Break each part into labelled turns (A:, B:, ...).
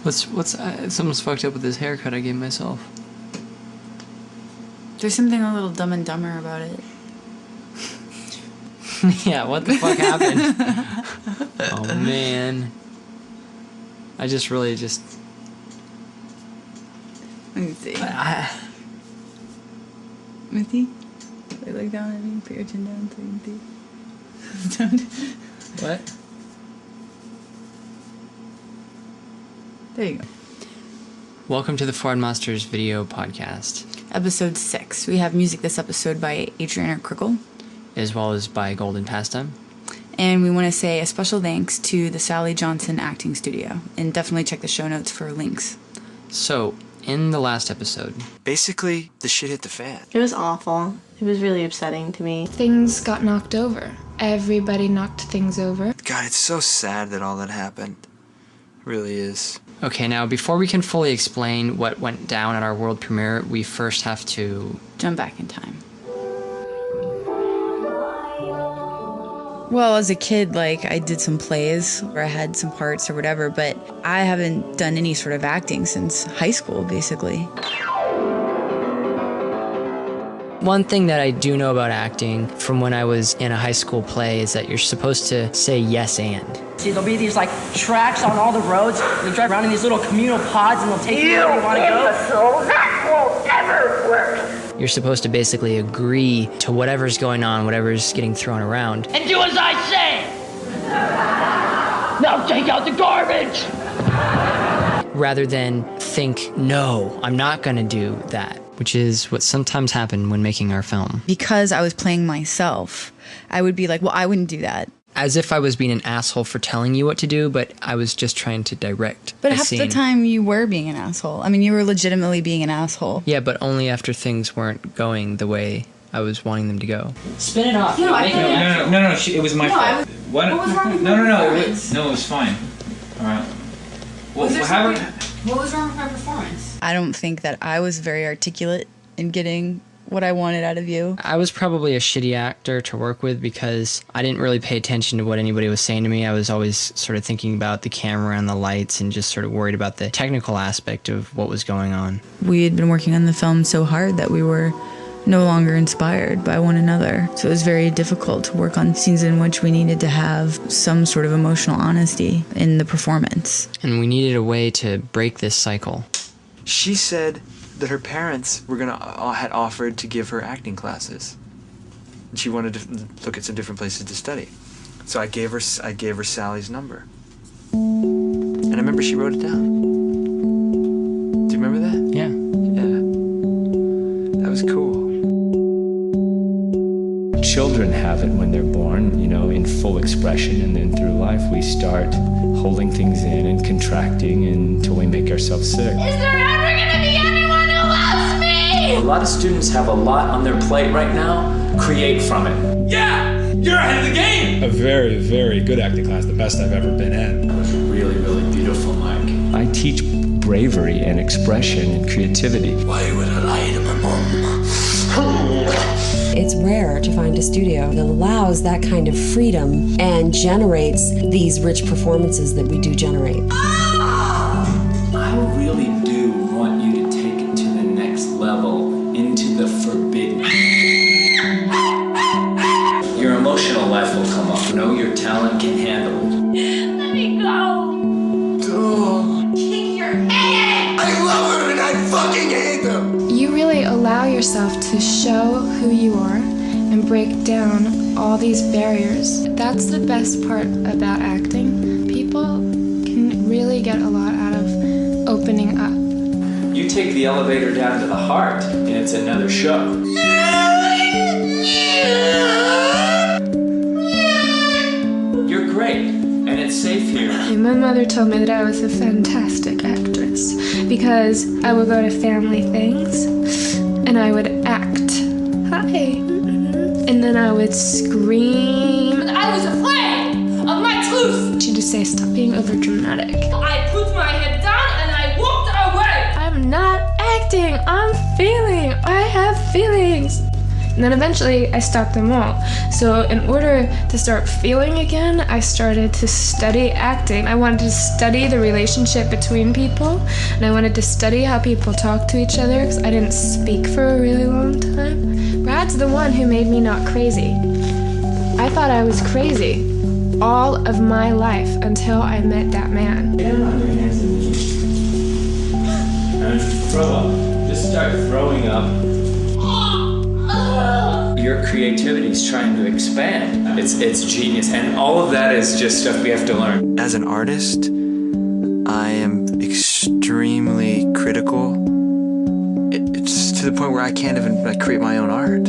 A: Someone's fucked up with this haircut I gave myself.
B: There's something a little Dumb and Dumber about it.
A: Yeah, what the fuck happened? Oh, man. I just really just...
B: Let me see. Mithy? Look down at me. Put your chin down so you can see.
A: What?
B: There you go.
A: Welcome to the Ford Monsters video podcast.
B: Episode 6. We have music this episode by Adriana Crickle.
A: As well as by Golden Pastime.
B: And we want to say a special thanks to the Sally Johnson Acting Studio. And definitely check the show notes for links.
A: So, in the last episode...
C: Basically, the shit hit the fan.
D: It was awful. It was really upsetting to me.
E: Things got knocked over. Everybody knocked things over.
C: God, it's so sad that all that happened. It really is.
A: Okay, now before we can fully explain what went down at our world premiere, we first have to...
B: jump back in time. Well, as a kid, I did some plays where I had some parts or whatever, but I haven't done any sort of acting since high school, basically.
A: One thing that I do know about acting from when I was in a high school play is that you're supposed to say yes and.
F: See, there'll be these tracks on all the roads. You drive around in these little communal pods and they'll take you wherever you want to go.
G: That won't ever work.
A: You're supposed to basically agree to whatever's going on, whatever's getting thrown around.
F: And do as I say! Now take out the garbage!
A: Rather than think, no, I'm not gonna do that. Which is what sometimes happened when making our film.
B: Because I was playing myself, I would be like, well, I wouldn't do that.
A: As if I was being an asshole for telling you what to do, but I was just trying to direct.
B: But half the time you were being an asshole. I mean, you were legitimately being an asshole.
A: Yeah, but only after things weren't going the way I was wanting them to go.
F: Spin it off.
H: No, it was my fault.
B: What was wrong with my performance?
H: No, it was fine. All right.
B: What was wrong with my performance? I don't think that I was very articulate in getting what I wanted out of you.
A: I was probably a shitty actor to work with because I didn't really pay attention to what anybody was saying to me. I was always sort of thinking about the camera and the lights and just sort of worried about the technical aspect of what was going on.
B: We had been working on the film so hard that we were no longer inspired by one another. So it was very difficult to work on scenes in which we needed to have some sort of emotional honesty in the performance.
A: And we needed a way to break this cycle.
C: She said that her parents had offered to give her acting classes. And she wanted to look at some different places to study. So I gave her Sally's number. And I remember she wrote it down. Do you remember that?
A: Yeah.
C: Yeah. That was cool.
I: Children have it when they're born, in full expression, and then through life we start holding things in and contracting until we make ourselves sick.
G: Is there ever gonna be anyone who loves me?
J: A lot of students have a lot on their plate right now. Create from it.
H: Yeah! You're ahead of the game!
K: A very, very good acting class, the best I've ever been in.
J: It was really, really beautiful, Mike.
I: I teach bravery and expression and creativity.
J: Why would I lie to my mom?
L: It's rare to find a studio that allows that kind of freedom and generates these rich performances that we do generate.
J: I really do want you to take it to the next level, into the forbidden. Your emotional life will come up. Know your talent can handle it.
G: Let me go.
J: Duh.
G: Kick your head.
J: I love her and I fucking hate them.
E: You really allow yourself to show who you are and break down all these barriers. That's the best part about acting. People can really get a lot out of opening up.
J: You take the elevator down to the heart and it's another show. You're great and it's safe here.
E: My mother told me that I was a fantastic actress because I would go to family things and I would act. Hi. And then I would scream.
G: I was afraid of my truth.
E: She'd just say, stop being overdramatic.
G: I put my head down and I walked away.
E: I'm not acting. I'm feeling. I have feelings. And then eventually I stopped them all. So in order to start feeling again, I started to study acting. I wanted to study the relationship between people, and I wanted to study how people talk to each other, because I didn't speak for a really long time. Brad's the one who made me not crazy. I thought I was crazy all of my life until I met that man.
I: Get down on your hands and knees. And throw up. Just start throwing up. Your creativity is trying to expand. It's genius, and all of that is just stuff we have to learn.
C: As an artist, I am extremely critical. It's to the point where I can't even create my own art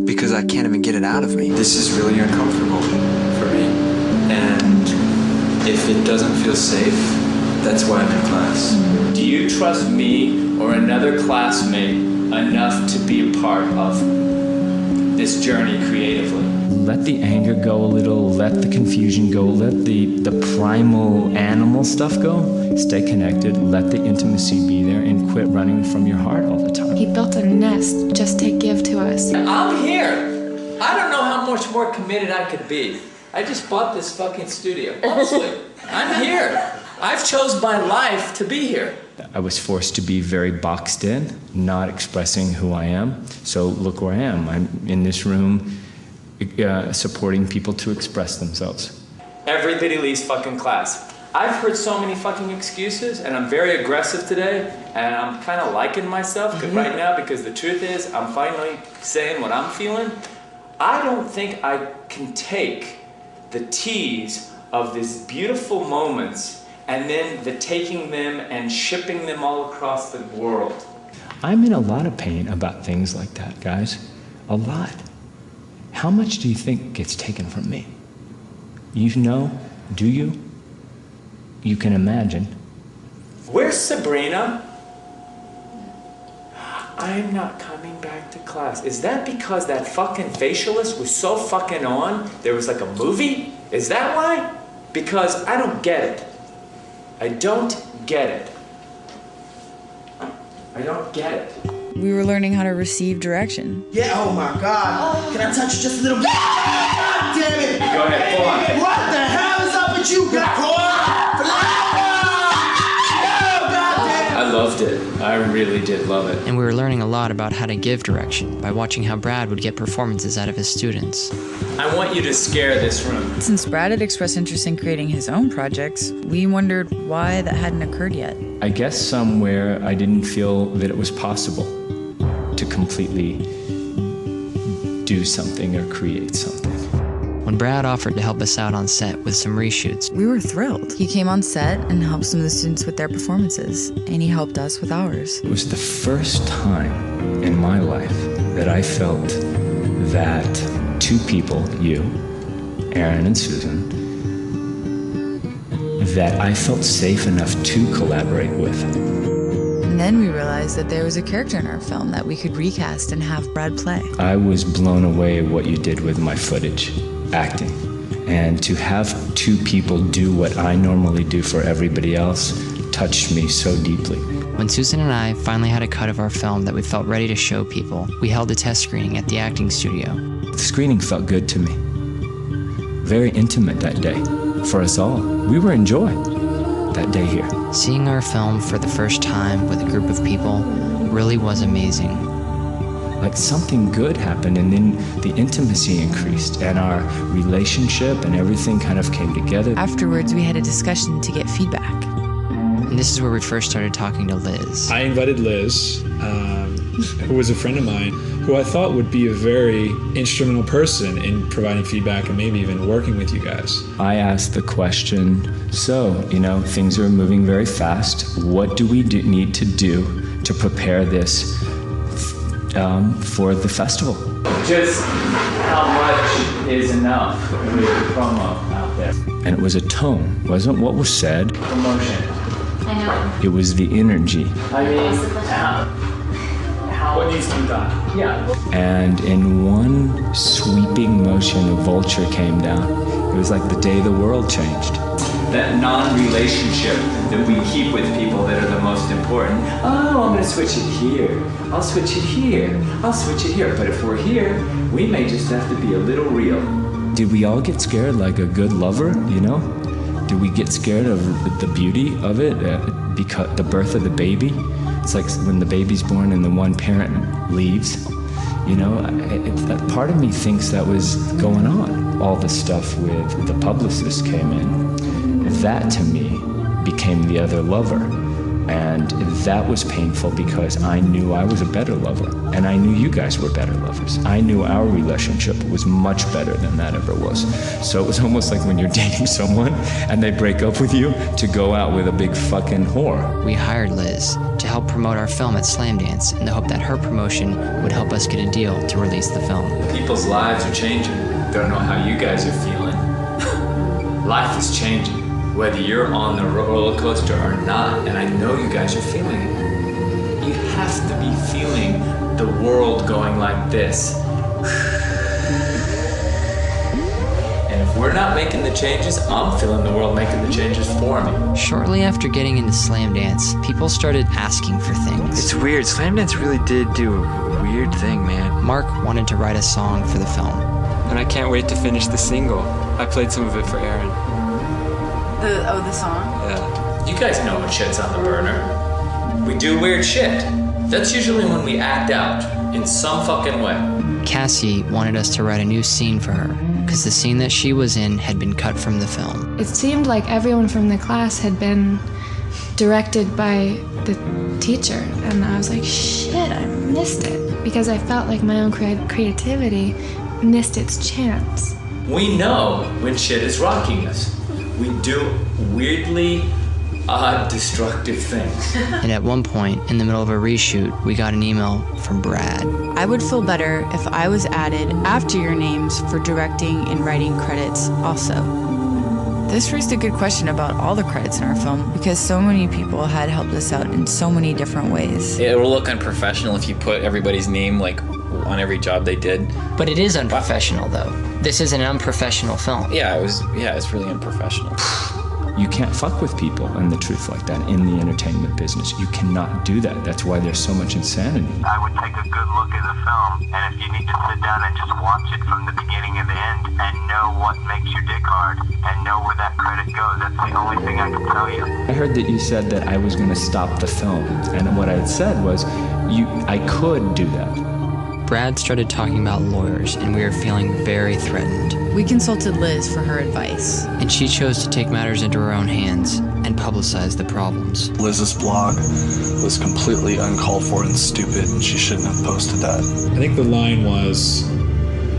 C: because I can't even get it out of me. This is really uncomfortable for me, and if it doesn't feel safe, that's why I'm in class.
I: Do you trust me or another classmate enough to be a part of this journey creatively? Let the anger go a little, let the confusion go, let the primal animal stuff go. Stay connected, let the intimacy be there, and quit running from your heart all the time.
E: He built a nest just to give to us.
J: I'm here. I don't know how much more committed I could be. I just bought this fucking studio. Honestly, I'm here. I've chose my life to be here.
I: I was forced to be very boxed in, not expressing who I am. So look where I am. I'm in this room supporting people to express themselves. Everybody leaves fucking class. I've heard so many fucking excuses, and I'm very aggressive today, and I'm kind of liking myself right now, because the truth is I'm finally saying what I'm feeling. I don't think I can take the tease of these beautiful moments and then the taking them and shipping them all across the world. I'm in a lot of pain about things like that, guys. A lot. How much do you think gets taken from me? You know? Do you? You can imagine. Where's Sabrina? I'm not coming back to class. Is that because that fucking facialist was so fucking on? There was like a movie? Is that why? Because I don't get it. I don't get it. I don't get it.
B: We were learning how to receive direction.
M: Yeah, oh my God. Can I touch you just a little bit? God damn it!
I: Go ahead, pull on.
M: What the hell is up with you,
I: I loved it. I really did love it.
A: And we were learning a lot about how to give direction by watching how Brad would get performances out of his students.
I: I want you to scare this room.
B: Since Brad had expressed interest in creating his own projects, we wondered why that hadn't occurred yet.
I: I guess somewhere I didn't feel that it was possible to completely do something or create something.
A: When Brad offered to help us out on set with some reshoots,
B: we were thrilled. He came on set and helped some of the students with their performances, and he helped us with ours.
I: It was the first time in my life that I felt that two people, you, Aaron and Susan, that I felt safe enough to collaborate with.
B: And then we realized that there was a character in our film that we could recast and have Brad play.
I: I was blown away at what you did with my footage, acting. And to have two people do what I normally do for everybody else touched me so deeply.
A: When Susan and I finally had a cut of our film that we felt ready to show people, we held a test screening at the acting studio.
I: The screening felt good to me. Very intimate that day for us all. We were enjoying that day here.
A: Seeing our film for the first time with a group of people really was amazing.
I: Like something good happened, and then the intimacy increased, and our relationship and everything kind of came together.
B: Afterwards, we had a discussion to get feedback.
A: And this is where we first started talking to Liz.
K: I invited Liz, who was a friend of mine, who I thought would be a very instrumental person in providing feedback and maybe even working with you guys.
I: I asked the question, so, things are moving very fast. What do we need to do to prepare this for the festival? Just how much is enough with the promo out there? And it was a tone, wasn't what was said. Emotion.
G: I know.
I: It was the energy.
G: I mean,
I: what needs to be done? Yeah. And in one sweeping motion, a vulture came down. It was like the day the world changed. that non-relationship that we keep with people that are the most important. Oh, I'm gonna switch it here. I'll switch it here. I'll switch it here. But if we're here, we may just have to be a little real. Did we all get scared like a good lover, you know? Do we get scared of the beauty of it, because the birth of the baby? It's like when the baby's born and the one parent leaves. You know, part of me thinks that was going on. All the stuff with the publicist came in. That to me became the other lover. And that was painful because I knew I was a better lover. And I knew you guys were better lovers. I knew our relationship was much better than that ever was. So it was almost like when you're dating someone and they break up with you to go out with a big fucking whore.
A: We hired Liz to help promote our film at Slamdance in the hope that her promotion would help us get a deal to release the film.
I: People's lives are changing. Don't know how you guys are feeling. Life is changing. Whether you're on the roller coaster or not, and I know you guys are feeling it. You have to be feeling the world going like this. And if we're not making the changes, I'm feeling the world making the changes for me.
A: Shortly after getting into Slamdance, people started asking for things.
C: It's weird. Slamdance really did do a weird thing, man.
A: Mark wanted to write a song for the film.
C: And I can't wait to finish the single. I played some of it for Aaron.
B: The song?
I: Yeah. You guys know what shit's on the burner. We do weird shit. That's usually when we act out in some fucking way.
A: Cassie wanted us to write a new scene for her, because the scene that she was in had been cut from the film.
E: It seemed like everyone from the class had been directed by the teacher, and I was like, shit, I missed it. Because I felt like my own creativity missed its chance.
I: We know when shit is rocking us. We do weirdly odd, destructive things.
A: And at one point, in the middle of a reshoot, we got an email from Brad.
B: I would feel better if I was added after your names for directing and writing credits also. This raised a good question about all the credits in our film, because so many people had helped us out in so many different ways.
N: It will look unprofessional if you put everybody's name like on every job they did.
A: But it is unprofessional, though. This is an unprofessional film.
N: It's really unprofessional.
I: You can't fuck with people and the truth like that in the entertainment business. You cannot do that. That's why there's so much insanity.
O: I would take a good look at the film, and if you need to sit down and just watch it from the beginning and the end and know what makes your dick hard and know where that credit goes, that's the only thing I can tell you.
I: I heard that you said that I was going to stop the film, and what I had said was, I could do that.
A: Brad started talking about lawyers, and we were feeling very threatened.
B: We consulted Liz for her advice.
A: And she chose to take matters into her own hands and publicize the problems.
P: Liz's blog was completely uncalled for and stupid, and she shouldn't have posted that.
K: I think the line was,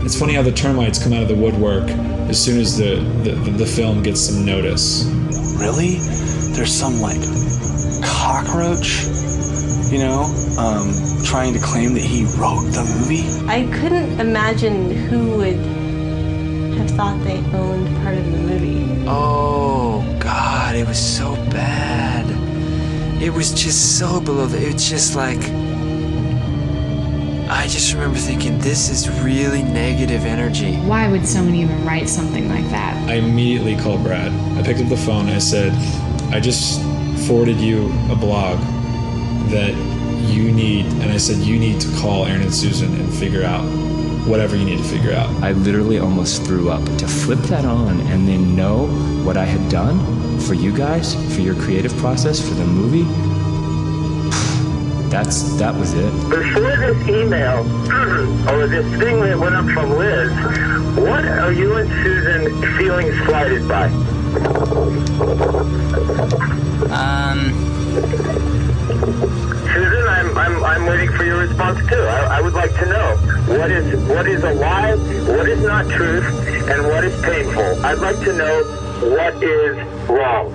K: it's funny how the termites come out of the woodwork as soon as the film gets some notice.
P: Really? There's some, like, cockroach, you know, trying to claim that he wrote the movie?
D: I couldn't imagine who would have thought they owned part of the movie.
C: Oh, God, it was so bad. It was just so below it was just like, I just remember thinking, this is really negative energy.
E: Why would someone even write something like that?
K: I immediately called Brad. I picked up the phone and I said, I just forwarded you a blog that you need, and I said, you need to call Aaron and Susan and figure out whatever you need to figure out.
I: I literally almost threw up. To flip that on and then know what I had done for you guys, for your creative process, for the movie, that was it.
O: Before this email, or this thing that went up from Liz, what are you and Susan feeling slighted by? Susan, I'm waiting for your response too. I would like to know what is a lie, what is not truth, and what is painful. I'd like to know what is wrong.